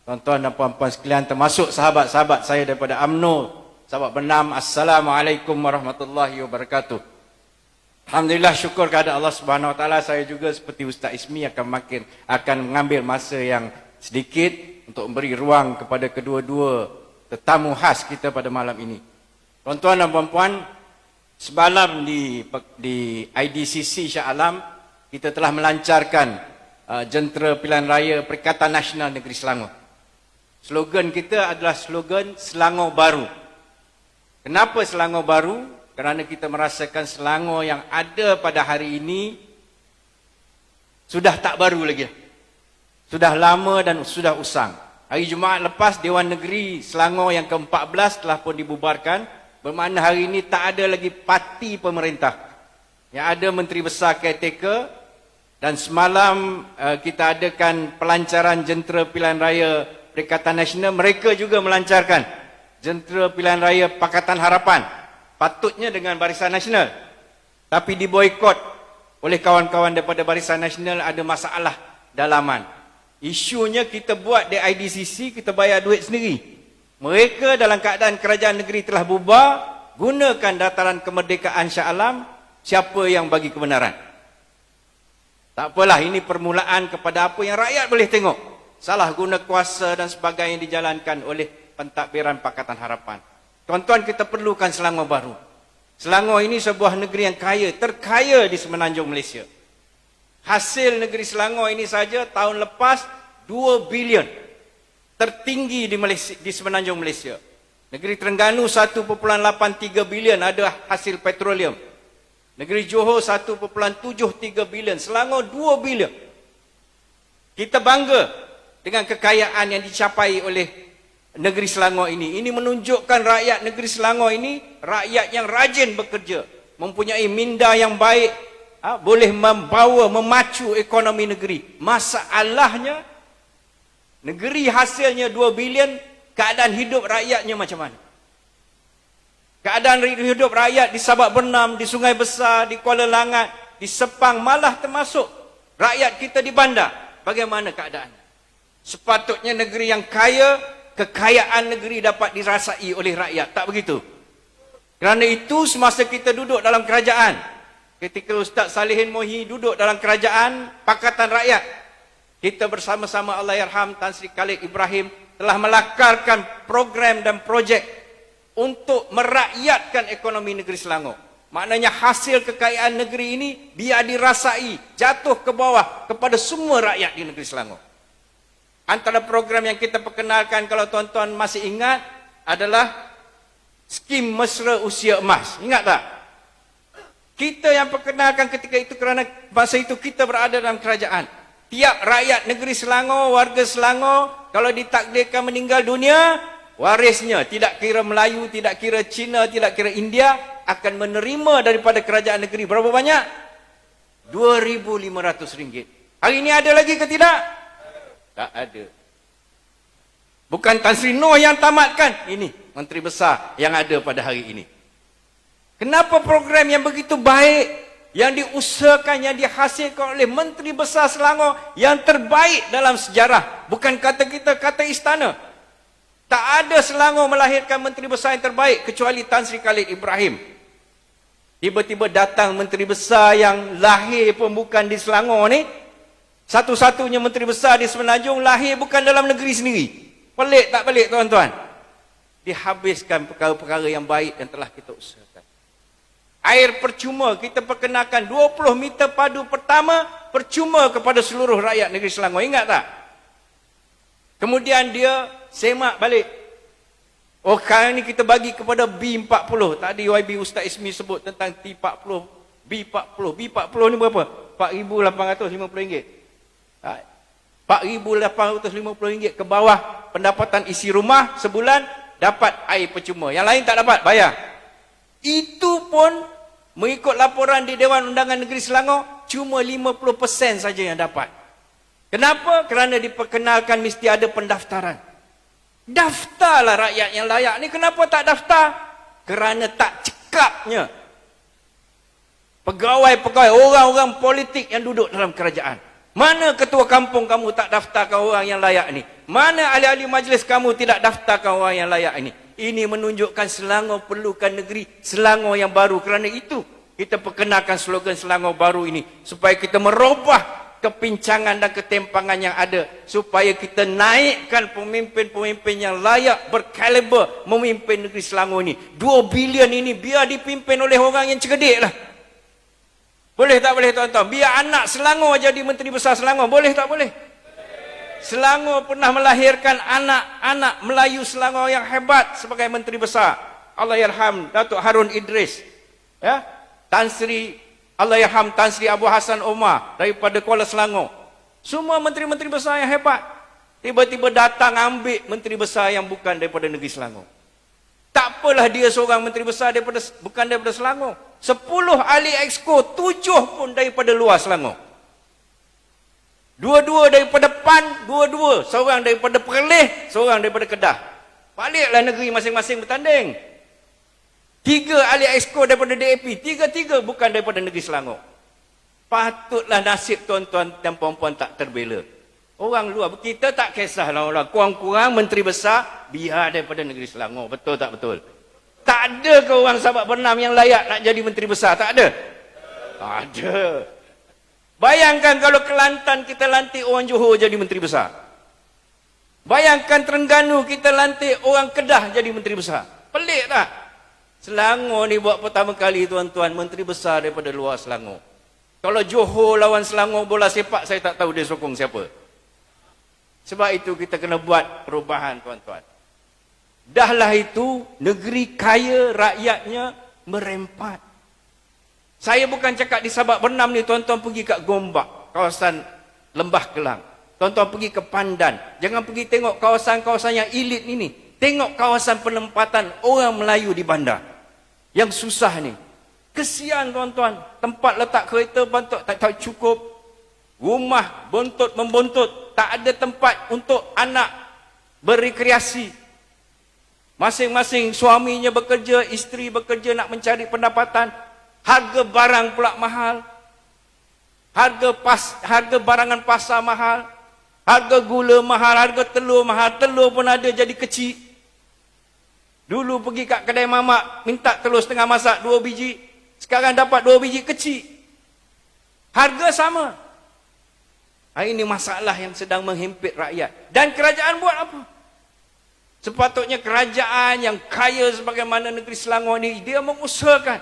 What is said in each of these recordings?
Tuan-tuan dan puan-puan sekalian, termasuk sahabat-sahabat saya daripada UMNO, sahabat bernam, Assalamualaikum warahmatullahi wabarakatuh. Alhamdulillah, syukur kepada Allah Subhanahu Wa Taala. Saya juga seperti Ustaz Ismi akan mengambil masa yang sedikit untuk memberi ruang kepada kedua-dua tetamu khas kita pada malam ini. Tuan-tuan dan puan-puan, semalam di IDCC Shah Alam kita telah melancarkan jentera pilihan raya Perikatan Nasional Negeri Selangor. Slogan kita adalah slogan Selangor Baru. Kenapa Selangor Baru? Kerana kita merasakan Selangor yang ada pada hari ini sudah tak baru lagi. Sudah lama dan sudah usang. Hari Jumaat lepas, Dewan Negeri Selangor yang ke-14 telah pun dibubarkan. Bermakna hari ini tak ada lagi parti pemerintah. Yang ada Menteri Besar caretaker. Dan semalam kita adakan pelancaran jentera pilihan raya Perikatan Nasional. Mereka juga melancarkan jentera pilihan raya Pakatan Harapan. Patutnya dengan Barisan Nasional. Tapi diboikot oleh kawan-kawan daripada Barisan Nasional, ada masalah dalaman. Isunya kita buat di IDCC, kita bayar duit sendiri. Mereka dalam keadaan kerajaan negeri telah bubar, gunakan dataran kemerdekaan Shah Alam, siapa yang bagi kebenaran? Tak apalah, ini permulaan kepada apa yang rakyat boleh tengok. Salah guna kuasa dan sebagainya yang dijalankan oleh pentadbiran Pakatan Harapan. Tuan-tuan, kita perlukan Selangor Baru. Selangor ini sebuah negeri yang kaya, terkaya di semenanjung Malaysia. Hasil negeri Selangor ini saja tahun lepas 2 bilion. Tertinggi di Malaysia, di semenanjung Malaysia. Negeri Terengganu 1.83 bilion ada hasil petroleum. Negeri Johor 1.73 bilion. Selangor 2 bilion. Kita bangga dengan kekayaan yang dicapai oleh negeri Selangor ini. Ini menunjukkan rakyat negeri Selangor ini rakyat yang rajin bekerja, mempunyai minda yang baik, boleh membawa, memacu ekonomi negeri. Masalahnya, negeri hasilnya 2 bilion, keadaan hidup rakyatnya macam mana? Keadaan hidup rakyat di Sabak Bernam, di Sungai Besar, di Kuala Langat, di Sepang, malah termasuk rakyat kita di bandar. Bagaimana keadaan? Sepatutnya negeri yang kaya, kekayaan negeri dapat dirasai oleh rakyat. Tak begitu? Kerana itu semasa kita duduk dalam kerajaan, ketika Ustaz Salihin Mohi duduk dalam kerajaan Pakatan Rakyat, kita bersama-sama Allahyarham Tan Sri Khalid Ibrahim telah melakarkan program dan projek untuk merakyatkan ekonomi negeri Selangor. Maknanya hasil kekayaan negeri ini biar dirasai, jatuh ke bawah kepada semua rakyat di negeri Selangor. Antara program yang kita perkenalkan, kalau tuan-tuan masih ingat, adalah skim mesra usia emas. Ingat tak? Kita yang perkenalkan ketika itu kerana masa itu kita berada dalam kerajaan. Tiap rakyat negeri Selangor, warga Selangor, kalau ditakdirkan meninggal dunia, warisnya, tidak kira Melayu, tidak kira Cina, tidak kira India, akan menerima daripada kerajaan negeri. Berapa banyak? RM2,500. Hari ini ada lagi ke tidak? Tak ada. Bukan Tan Sri Noh yang tamatkan. Ini Menteri Besar yang ada pada hari ini. Kenapa program yang begitu baik, yang diusahakan, yang dihasilkan oleh Menteri Besar Selangor yang terbaik dalam sejarah. Bukan kata kita, kata istana. Tak ada Selangor melahirkan Menteri Besar yang terbaik kecuali Tan Sri Khalid Ibrahim. Tiba-tiba datang Menteri Besar yang lahir pun bukan di Selangor ni. Satu-satunya Menteri Besar di Semenanjung lahir bukan dalam negeri sendiri. Pelik tak pelik tuan-tuan? Dihabiskan perkara-perkara yang baik yang telah kita usahakan. Air percuma, kita perkenalkan 20 meter padu pertama percuma kepada seluruh rakyat negeri Selangor. Ingat tak? Kemudian dia semak balik. Oh, kali ni kita bagi kepada B40. Tadi YB Ustaz Ismi sebut tentang T40, B40. B40 ni berapa? RM4,850. RM4,850 ke bawah pendapatan isi rumah sebulan dapat air percuma. Yang lain tak dapat, bayar. Itu pun mengikut laporan di Dewan Undangan Negeri Selangor, cuma 50% saja yang dapat. Kenapa? Kerana diperkenalkan mesti ada pendaftaran. Daftarlah rakyat yang layak ni. Kenapa tak daftar? Kerana tak cekapnya pegawai-pegawai, orang-orang politik yang duduk dalam kerajaan. Mana ketua kampung kamu tak daftarkan orang yang layak ni? Mana ahli-ahli majlis kamu tidak daftarkan orang yang layak ini? Ini menunjukkan Selangor perlukan negeri Selangor yang baru. Kerana itu kita perkenalkan slogan Selangor baru ini supaya kita merubah kepincangan dan ketimpangan yang ada, supaya kita naikkan pemimpin-pemimpin yang layak berkaliber memimpin negeri Selangor ini. 2 bilion ini biar dipimpin oleh orang yang cerdik lah. Boleh tak boleh tuan-tuan? Biar anak Selangor jadi Menteri Besar Selangor. Boleh tak boleh? Selangor pernah melahirkan anak-anak Melayu Selangor yang hebat sebagai Menteri Besar. Allahyarham Datuk Harun Idris, ya, Tan Sri Allahyarham Tan Sri Abu Hassan Omar daripada Kuala Selangor. Semua menteri-menteri besar yang hebat. Tiba-tiba datang ambil menteri besar yang bukan daripada negeri Selangor. Tak apalah dia seorang menteri besar bukan daripada Selangor. 10 ahli exco, 7 pun daripada luar Selangor. 2 daripada PAN, 2 seorang daripada Perlis, seorang daripada Kedah. Baliklah negeri masing-masing bertanding. 3 ahli exco daripada DAP, 3 bukan daripada negeri Selangor. Patutlah nasib tuan-tuan dan puan-puan tak terbela. Orang luar, kita tak kisahlah orang. Kurang-kurang menteri besar, biar daripada negeri Selangor. Betul tak betul? Tak ada ke orang Sabak Bernam yang layak nak jadi menteri besar? Tak ada? Ada. Bayangkan kalau Kelantan kita lantik orang Johor jadi menteri besar. Bayangkan Terengganu kita lantik orang Kedah jadi menteri besar. Pelik tak? Selangor ni buat pertama kali tuan-tuan, menteri besar daripada luar Selangor. Kalau Johor lawan Selangor bola sepak, saya tak tahu dia sokong siapa. Sebab itu kita kena buat perubahan tuan-tuan. Dahlah itu, negeri kaya, rakyatnya merempat. Saya bukan cakap di Sabak Bernam ni, tuan-tuan pergi kat Gombak, kawasan Lembah Kelang. Tuan-tuan pergi ke Pandan. Jangan pergi tengok kawasan-kawasan yang elit ini. Tengok kawasan penempatan orang Melayu di bandar. Yang susah ni. Kesian tuan-tuan. Tempat letak kereta bantuk tak cukup. Rumah bontot-membontut. Tak ada tempat untuk anak berrekreasi. Masing-masing suaminya bekerja, isteri bekerja nak mencari pendapatan. Harga barang pula mahal. Harga barangan pasar mahal. Harga gula mahal, harga telur mahal. Telur pun ada jadi kecil. Dulu pergi kat kedai mamak, minta telur setengah masak 2 biji. Sekarang dapat 2 biji kecil. Harga sama. Ini masalah yang sedang menghimpit rakyat. Dan kerajaan buat apa? Sepatutnya kerajaan yang kaya sebagaimana negeri Selangor ini, dia mengusahakan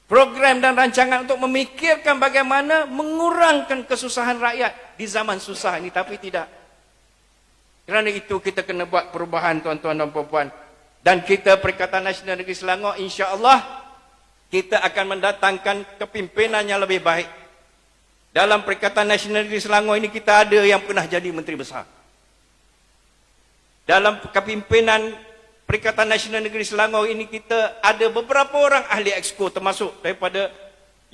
program dan rancangan untuk memikirkan bagaimana mengurangkan kesusahan rakyat di zaman susah ini. Tapi tidak. Kerana itu kita kena buat perubahan tuan-tuan dan puan-puan. Dan kita Perikatan Nasional Negeri Selangor, insya-Allah kita akan mendatangkan kepimpinan yang lebih baik. Dalam Perikatan Nasional Negeri Selangor ini kita ada yang pernah jadi menteri besar. Dalam kepimpinan Perikatan Nasional Negeri Selangor ini kita ada beberapa orang ahli exco, termasuk daripada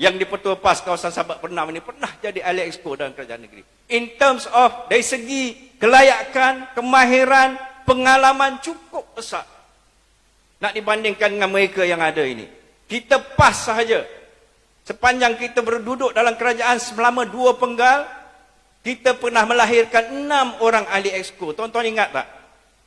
yang di Pertua PAS kawasan Sabak Bernam ini pernah jadi ahli exco dalam kerajaan negeri. In terms of dari segi kelayakan, kemahiran, pengalaman cukup besar. Nak dibandingkan dengan mereka yang ada ini. Kita PAS sahaja. Sepanjang kita berduduk dalam kerajaan selama 2 penggal, kita pernah melahirkan 6 orang ahli exco. Tuan-tuan ingat tak?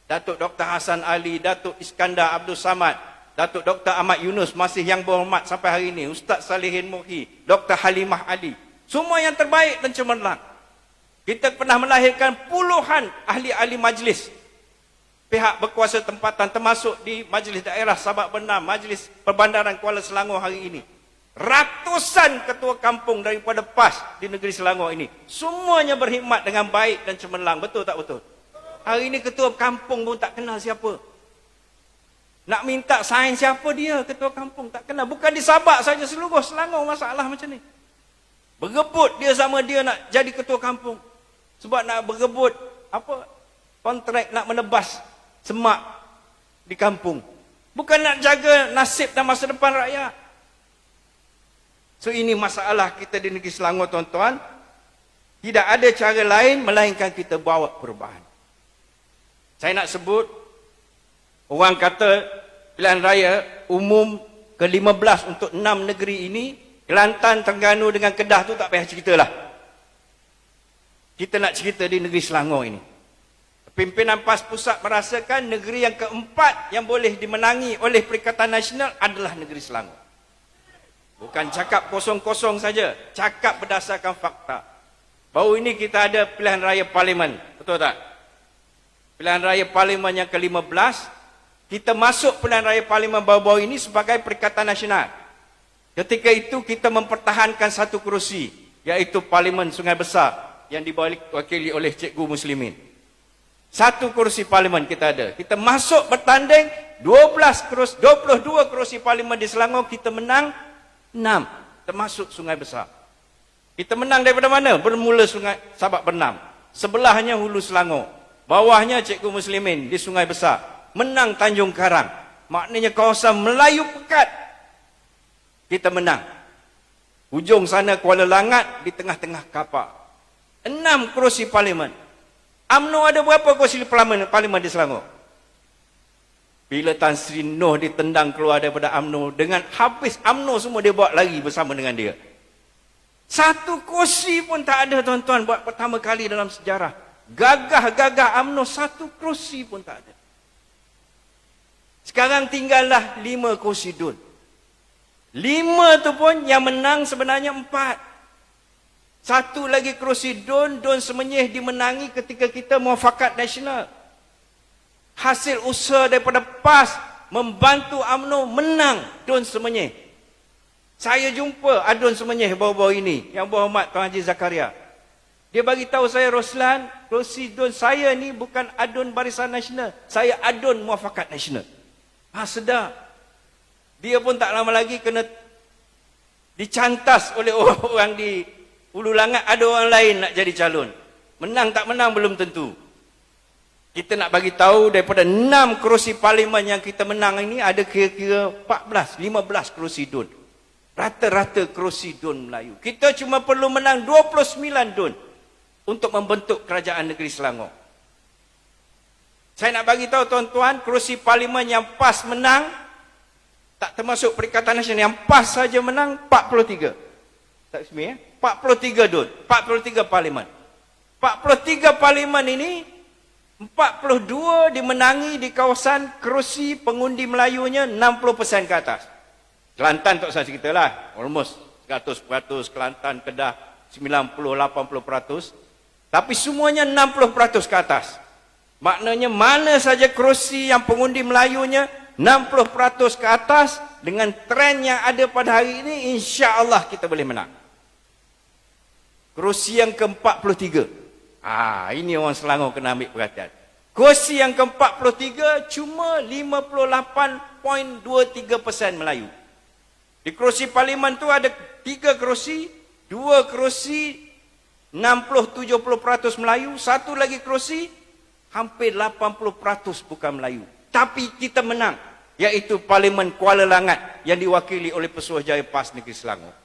Datuk Dr. Hassan Ali, Datuk Iskandar Abdul Samad, Datuk Dr. Ahmad Yunus masih yang berhormat sampai hari ini, Ustaz Salihin Muhi, Dr. Halimah Ali. Semua yang terbaik dan cemerlang. Kita pernah melahirkan puluhan ahli-ahli majlis. Pihak berkuasa tempatan termasuk di Majlis Daerah Sabak Bernam, Majlis Perbandaran Kuala Selangor hari ini. Ratusan ketua kampung daripada PAS di negeri Selangor ini. Semuanya berkhidmat dengan baik dan cemerlang. Betul tak betul? Hari ini ketua kampung pun tak kenal siapa. Nak minta sign siapa dia ketua kampung tak kenal. Bukan di Sabak saja, seluruh Selangor masalah macam ni. Berebut dia sama dia nak jadi ketua kampung. Sebab nak berebut kontrak nak menebas semak di kampung. Bukan nak jaga nasib dan masa depan rakyat. So ini masalah kita di negeri Selangor tuan-tuan. Tidak ada cara lain melainkan kita bawa perubahan. Saya nak sebut, orang kata pilihan raya umum ke-15 untuk 6 negeri ini, Kelantan, Terengganu dengan Kedah tu tak payah ceritalah. Kita nak cerita di negeri Selangor ini. Pimpinan PAS pusat merasakan negeri yang keempat yang boleh dimenangi oleh Perikatan Nasional adalah negeri Selangor. Bukan cakap kosong-kosong saja, cakap berdasarkan fakta. Baru ini kita ada pilihan raya parlimen, betul tak? Pilihan raya parlimen yang ke-15, kita masuk pilihan raya parlimen baru-baru ini sebagai Perikatan Nasional. Ketika itu kita mempertahankan satu kerusi, iaitu Parlimen Sungai Besar yang diwakili oleh Cikgu Muslimin. Satu kerusi parlimen kita ada. Kita masuk bertanding 22 kerusi parlimen di Selangor, kita menang 6, termasuk Sungai Besar. Kita menang daripada mana? Bermula Sungai Sabak Bernam. Sebelahnya Hulu Selangor. Bawahnya Cikgu Muslimin di Sungai Besar. Menang Tanjung Karang. Maknanya kawasan Melayu Pekat. Kita menang. Hujung sana Kuala Langat, di tengah-tengah Kapak. 6 kerusi parlimen. UMNO ada berapa kerusi parlimen di Selangor? Bila Tan Sri Noh ditendang keluar daripada UMNO, dengan habis UMNO semua dia bawa lari bersama dengan dia. Satu kerusi pun tak ada, tuan-tuan, buat pertama kali dalam sejarah. Gagah-gagah UMNO, satu kerusi pun tak ada. Sekarang tinggallah 5 kerusi DUN. 5 tu pun yang menang sebenarnya 4. Satu lagi kerusi DUN Semenyih dimenangi ketika kita muafakat nasional. Hasil usaha daripada PAS membantu UMNO menang DUN Semenyih. Saya jumpa Adun Semenyih baru-baru ini, yang berhormat Tuan Haji Zakaria. Dia bagi tahu saya, Roslan, kerusi DUN saya ni bukan adun Barisan Nasional, saya adun muafakat nasional. Sedar. Dia pun tak lama lagi kena dicantas oleh orang di Hulu Langat, ada orang lain nak jadi calon. Menang tak menang belum tentu. Kita nak bagi tahu daripada 6 kerusi parlimen yang kita menang ini, ada kira-kira 15 kerusi DUN. Rata-rata kerusi DUN Melayu. Kita cuma perlu menang 29 DUN untuk membentuk kerajaan negeri Selangor. Saya nak bagi tahu tuan-tuan, kerusi parlimen yang PAS menang, tak termasuk Perikatan Nasional, yang PAS saja menang 43. Tak semua ya? 43 DUN, 43 parlimen. 43 parlimen ini, 42 dimenangi di kawasan kerusi pengundi Melayunya 60% ke atas. Kelantan tak usah cerita lah, almost 100%, Kelantan, Kedah 90-80%. Tapi semuanya 60% ke atas. Maknanya mana saja kerusi yang pengundi Melayunya 60% ke atas, dengan trend yang ada pada hari ini, insya-Allah kita boleh menang. Kerusi yang ke-43. Ini orang Selangor kena ambil perhatian. Kerusi yang ke-43 cuma 58.23% Melayu. Di kerusi parlimen tu ada 3 kerusi, 2 kerusi 60-70% Melayu, satu lagi kerusi hampir 80% bukan Melayu. Tapi kita menang, iaitu Parlimen Kuala Langat yang diwakili oleh Pesuruhjaya PAS Negeri Selangor.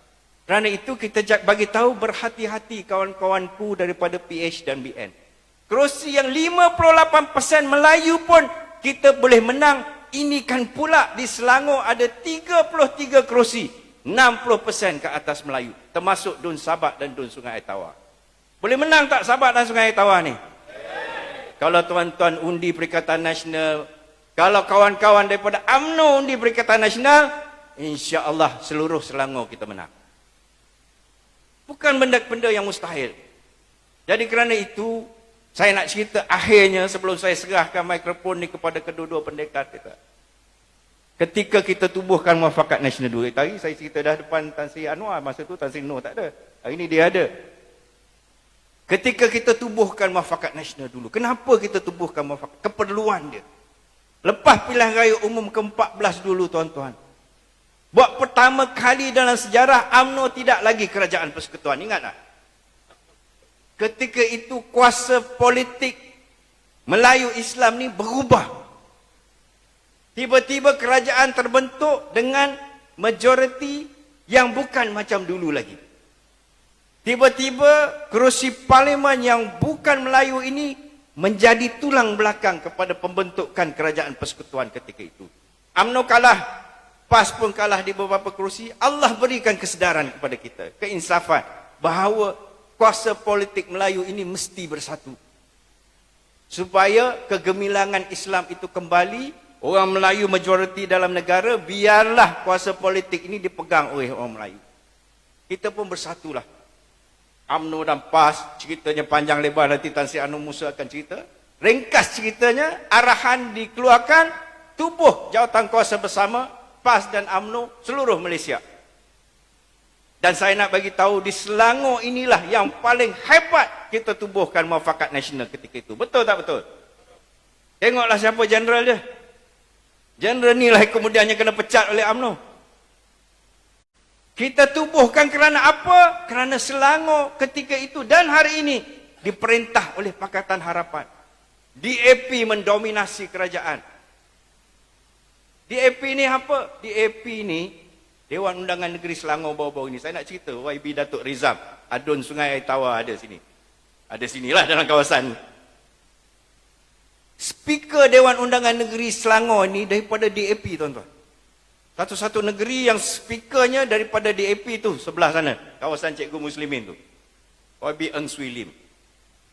Kerana itu kita bagi tahu, berhati-hati kawan-kawanku daripada PH dan BN. Kerusi yang 58% Melayu pun kita boleh menang. Ini kan pula di Selangor ada 33 kerusi, 60% ke atas Melayu, termasuk DUN Sabak dan DUN Sungai Air Tawar. Boleh menang tak Sabak dan Sungai Air Tawar ni? Kalau tuan-tuan undi Perikatan Nasional, kalau kawan-kawan daripada UMNO undi Perikatan Nasional, insya-Allah seluruh Selangor kita menang. Bukan benda-benda yang mustahil. Jadi kerana itu, saya nak cerita akhirnya sebelum saya serahkan mikrofon ni kepada kedua-dua pendekar kita. Ketika kita tubuhkan muafakat nasional dulu. Tadi saya cerita dah depan Tan Sri Anwar, masa tu Tan Sri Noh tak ada. Hari ni dia ada. Ketika kita tubuhkan muafakat nasional dulu. Kenapa kita tubuhkan muafakat? Keperluan dia. Lepas pilihan raya umum ke-14 dulu tuan-tuan. Buat pertama kali dalam sejarah UMNO tidak lagi kerajaan persekutuan. Ingat tak? Ketika itu kuasa politik Melayu Islam ni berubah. Tiba-tiba kerajaan terbentuk dengan majoriti yang bukan macam dulu lagi. Tiba-tiba kerusi parlimen yang bukan Melayu ini menjadi tulang belakang kepada pembentukan kerajaan persekutuan ketika itu. UMNO kalah, PAS pun kalah di beberapa kerusi. Allah berikan kesedaran kepada kita, keinsafan, bahawa kuasa politik Melayu ini mesti bersatu. Supaya kegemilangan Islam itu kembali, orang Melayu majoriti dalam negara, biarlah kuasa politik ini dipegang oleh orang Melayu. Kita pun bersatulah. UMNO dan PAS, ceritanya panjang lebar, nanti Tan Sri Anwar Musa akan cerita. Ringkas ceritanya, arahan dikeluarkan, tubuh jawatan kuasa bersama, PAS dan UMNO, seluruh Malaysia. Dan saya nak bagi tahu, di Selangor inilah yang paling hebat kita tubuhkan muafakat nasional ketika itu. Betul tak betul? Tengoklah siapa jeneral dia. Jeneral inilah kemudiannya kena pecat oleh UMNO. Kita tubuhkan kerana apa? Kerana Selangor ketika itu dan hari ini diperintah oleh Pakatan Harapan. DAP mendominasi kerajaan. DAP ni apa? DAP ni Dewan Undangan Negeri Selangor baru-baru ini. Saya nak cerita YB Datuk Rizam, Adun Sungai Air Tawar ada sini. Ada sinilah dalam kawasan. Speaker Dewan Undangan Negeri Selangor ni daripada DAP, tuan-tuan. Satu-satu negeri yang speakernya daripada DAP tu, sebelah sana, kawasan Cikgu Muslimin tu. YB Eng Swee Lim.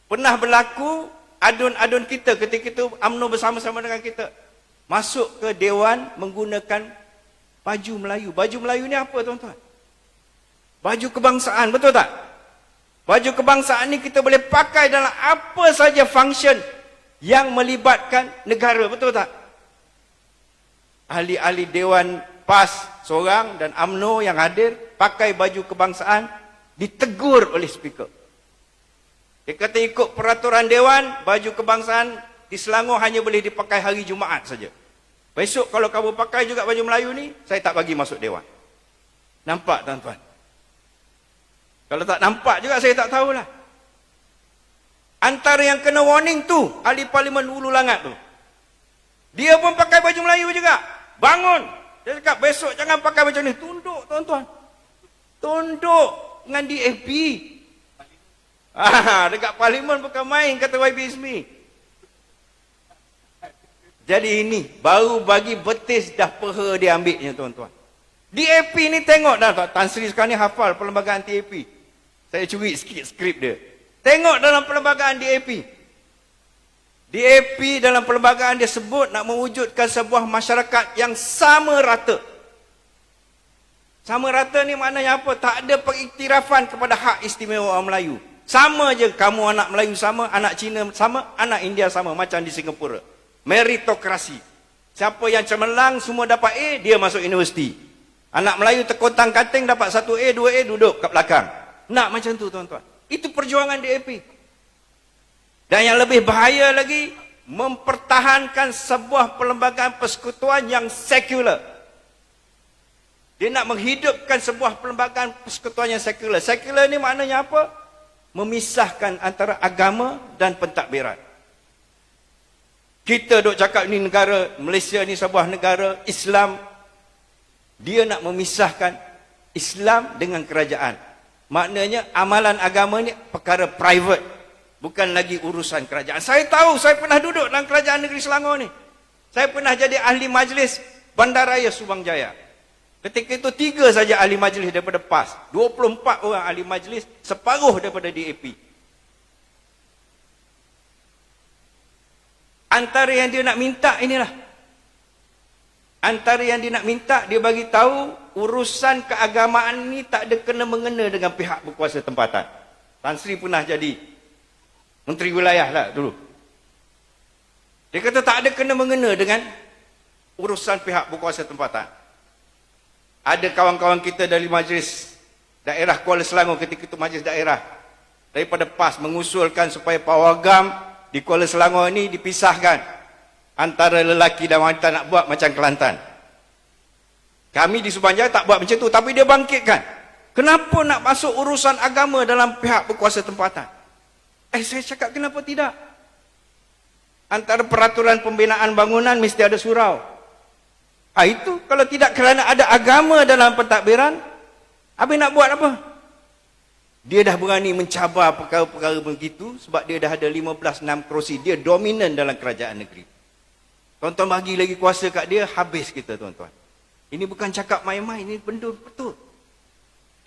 Pernah berlaku adun-adun kita ketika itu UMNO bersama-sama dengan kita. Masuk ke Dewan menggunakan baju Melayu. Baju Melayu ni apa, tuan-tuan? Baju kebangsaan, betul tak? Baju kebangsaan ni kita boleh pakai dalam apa saja function yang melibatkan negara, betul tak? Ahli-ahli Dewan PAS seorang dan UMNO yang hadir pakai baju kebangsaan, ditegur oleh speaker. Dia kata ikut peraturan Dewan, baju kebangsaan di Selangor hanya boleh dipakai hari Jumaat saja. Besok kalau kamu pakai juga baju Melayu ni, saya tak bagi masuk Dewan. Nampak, tuan-tuan? Kalau tak nampak juga saya tak tahulah. Antara yang kena warning tu, ahli Parlimen Hulu Langat tu. Dia pun pakai baju Melayu juga. Bangun. Dia cakap besok jangan pakai macam ni. Tunduk, tuan-tuan. Tunduk dengan DAP. Dekat Parlimen bukan main, kata YB Ismi. Jadi ini, baru bagi betis dah peha dia ambilnya, tuan-tuan. DAP ni tengok dah, Tan Sri sekarang ni hafal perlembagaan DAP. Saya curi sikit skrip dia. Tengok dalam perlembagaan DAP. DAP dalam perlembagaan dia sebut nak mewujudkan sebuah masyarakat yang sama rata. Sama rata ni maknanya apa? Tak ada pengiktirafan kepada hak istimewa orang Melayu. Sama je, kamu anak Melayu sama, anak Cina sama, anak India sama, macam di Singapura. Meritokrasi. Siapa yang cemerlang semua dapat A, dia masuk universiti. Anak Melayu terkontang kating dapat 1A, 2A, duduk kat belakang. Nak macam tu, tuan-tuan. Itu perjuangan DAP. Dan yang lebih bahaya lagi, mempertahankan sebuah perlembagaan persekutuan yang sekular. Dia nak menghidupkan sebuah perlembagaan persekutuan yang sekular. Sekular ni maknanya apa? Memisahkan antara agama dan pentadbiran. Kita duk cakap ni negara, Malaysia ni sebuah negara Islam. Dia nak memisahkan Islam dengan kerajaan. Maknanya amalan agama ni perkara private. Bukan lagi urusan kerajaan. Saya tahu, saya pernah duduk dalam kerajaan negeri Selangor ni. Saya pernah jadi ahli majlis Bandaraya Subang Jaya. Ketika itu 3 saja ahli majlis daripada PAS. 24 orang ahli majlis, separuh daripada DAP. Antara yang dia nak minta inilah. Antara yang dia nak minta, dia bagi tahu urusan keagamaan ni tak ada kena-mengena dengan pihak berkuasa tempatan. Tan Sri pernah jadi Menteri Wilayah lah dulu. Dia kata tak ada kena-mengena dengan urusan pihak berkuasa tempatan. Ada kawan-kawan kita dari majlis daerah Kuala Selangor ketika itu majlis daerah daripada PAS mengusulkan supaya pawagam di Kuala Selangor ini dipisahkan antara lelaki dan wanita, nak buat macam Kelantan. Kami di Subang Jaya tak buat macam tu, tapi dia bangkitkan. Kenapa nak masuk urusan agama dalam pihak berkuasa tempatan? Saya cakap kenapa tidak? Antara peraturan pembinaan bangunan mesti ada surau. Itu kalau tidak kerana ada agama dalam pentadbiran, habis nak buat apa? Dia dah berani mencabar perkara-perkara begitu sebab dia dah ada 15-6 kerusi. Dia dominan dalam kerajaan negeri. Tuan-tuan bagi lagi kuasa kat dia, habis kita, tuan-tuan. Ini bukan cakap main-main, ini benda betul.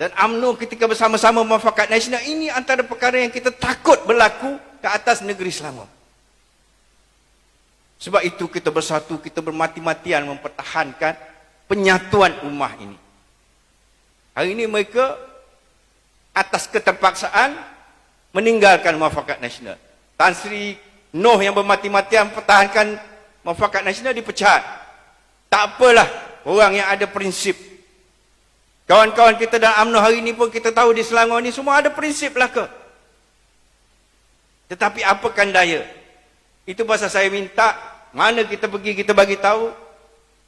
Dan UMNO ketika bersama-sama muafakat nasional, ini antara perkara yang kita takut berlaku ke atas negeri Selangor. Sebab itu kita bersatu, kita bermati-matian mempertahankan penyatuan ummah ini. Hari ini mereka atas keterpaksaan meninggalkan muafakat nasional. Tan Sri Noh yang bermati-matian mempertahankan muafakat nasional dipecat. Tak apalah, orang yang ada prinsip. Kawan-kawan kita dalam UMNO hari ini pun kita tahu di Selangor ni semua ada prinsip lah ke. Tetapi apakan daya. Itu pasal saya minta, mana kita pergi kita bagi tahu.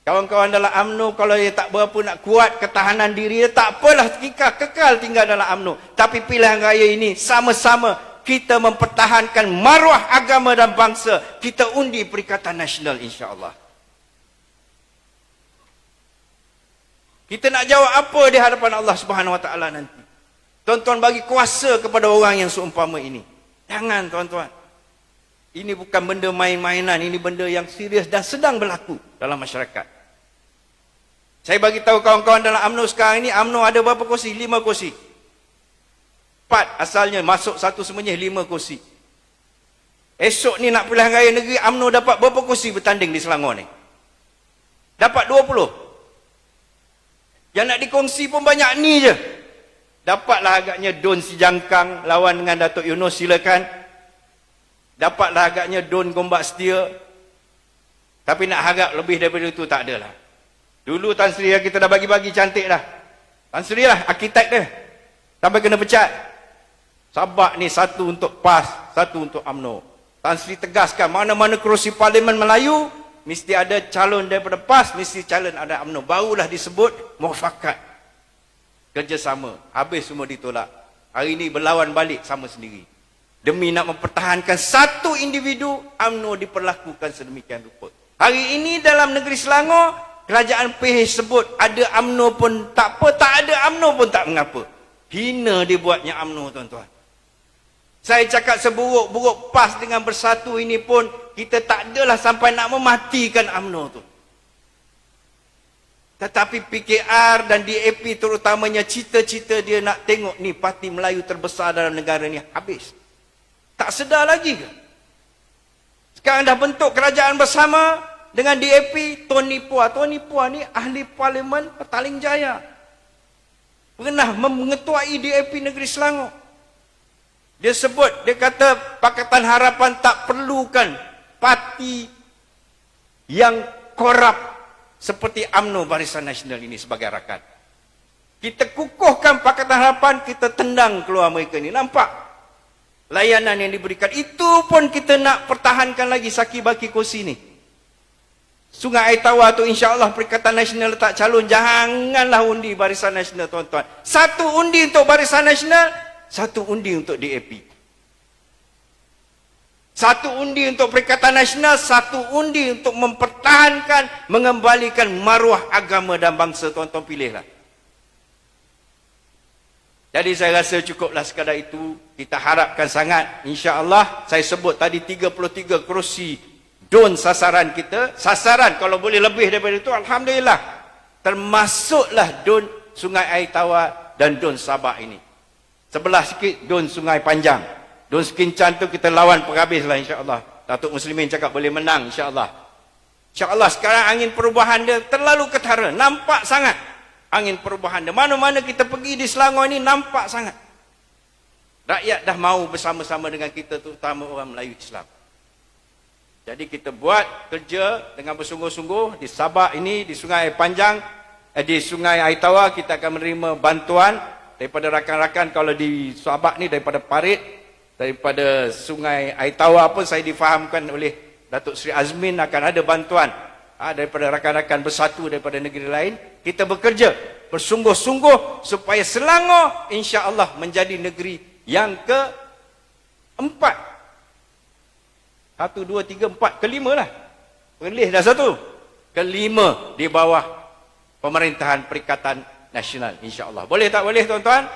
Kawan-kawan dalam UMNO kalau dia tak berapa nak kuat ketahanan diri dia, tak apalah, kekal tinggal dalam UMNO. Tapi pilihan raya ini sama-sama kita mempertahankan maruah agama dan bangsa. Kita undi Perikatan Nasional insya-Allah. Kita nak jawab apa di hadapan Allah Subhanahu Wa Taala nanti. Tuan-tuan bagi kuasa kepada orang yang seumpama ini. Jangan tuan-tuan. Ini bukan benda main-mainan, ini benda yang serius dan sedang berlaku dalam masyarakat. Saya bagi tahu kawan-kawan dalam UMNO sekarang ini, UMNO ada berapa kursi? 5 kursi. 4 asalnya, masuk satu semuanya 5 kursi. Esok ni nak pilihan raya negeri, UMNO dapat berapa kursi bertanding di Selangor ni? Dapat 20. Yang nak dikongsi pun banyak ni je. Dapatlah agaknya Don Si Jangkang lawan dengan Datuk Yunus, silakan. Dapatlah agaknya Don Gombak Setia. Tapi nak harap lebih daripada itu tak adalah. Dulu Tan Sri kita dah bagi-bagi cantik dah. Tan Sri lah arkitek dia. Sampai kena pecat. Sabak ni satu untuk PAS, satu untuk UMNO. Tan Sri tegaskan mana-mana kerusi Parlimen Melayu mesti ada calon daripada PAS, mesti calon ada UMNO. Barulah disebut muafakat. Kerjasama. Habis semua ditolak. Hari ini berlawan balik sama sendiri. Demi nak mempertahankan satu individu, UMNO diperlakukan sedemikian rupa. Hari ini dalam negeri Selangor, kerajaan PH sebut ada UMNO pun tak apa, tak ada UMNO pun tak mengapa. Hina dibuatnya UMNO tuan-tuan. Saya cakap seburuk-buruk PAS dengan bersatu ini pun, kita tak adalah sampai nak mematikan UMNO tu. Tetapi PKR dan DAP terutamanya cita-cita dia nak tengok ni parti Melayu terbesar dalam negara ni habis. Tak sedar lagi ke? Sekarang dah bentuk kerajaan bersama dengan DAP. Tony Pua ni ahli Parlimen Petaling Jaya. Pernah mengetuai DAP Negeri Selangor. Dia sebut, dia kata Pakatan Harapan tak perlukan parti yang korup seperti UMNO Barisan Nasional ini sebagai rakan. Kita kukuhkan Pakatan Harapan, kita tendang keluar mereka ni. Nampak layanan yang diberikan. Itu pun kita nak pertahankan lagi saki baki kursi ni. Sungai Aitawa tu insya-Allah Perikatan Nasional letak calon. Janganlah undi Barisan Nasional tuan-tuan. Satu undi untuk Barisan Nasional, satu undi untuk DAP. Satu undi untuk Perikatan Nasional, satu undi untuk mempertahankan, mengembalikan maruah agama dan bangsa. Tuan-tuan pilihlah. Jadi saya rasa cukuplah sekadar itu. Kita harapkan sangat, insya-Allah, saya sebut tadi 33 kerusi Don sasaran kita. Sasaran kalau boleh lebih daripada itu, alhamdulillah. Termasuklah Don Sungai Aitawa dan Don Sabak ini. Sebelah sikit Don Sungai Panjang. Don Sekincan tu kita lawan perhabislah insya-Allah. Datuk Muslimin cakap boleh menang insya-Allah. Insya-Allah sekarang angin perubahan dia terlalu ketara. Nampak sangat angin perubahan dia. Mana-mana kita pergi di Selangor ni nampak sangat. Rakyat dah mahu bersama-sama dengan kita, terutama orang Melayu Islam. Jadi kita buat kerja dengan bersungguh-sungguh di Sabak ini, di Sungai Panjang, di Sungai Aitawa kita akan menerima bantuan daripada rakan-rakan. Kalau di Sabak ni daripada Parit, daripada Sungai Aitawa pun saya difahamkan oleh Datuk Seri Azmin akan ada bantuan daripada rakan-rakan bersatu daripada negeri lain. Kita bekerja bersungguh-sungguh supaya Selangor insya-Allah menjadi negeri yang keempat. 1, 2, 3, 4, kelima lah. Perlis dah satu. Kelima di bawah pemerintahan Perikatan Nasional insya-Allah. Boleh tak boleh tuan-tuan?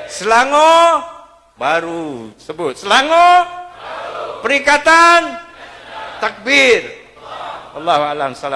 Selangor baru sebut. Selangor Perikatan Takbir. Allahu a'lam. Salam.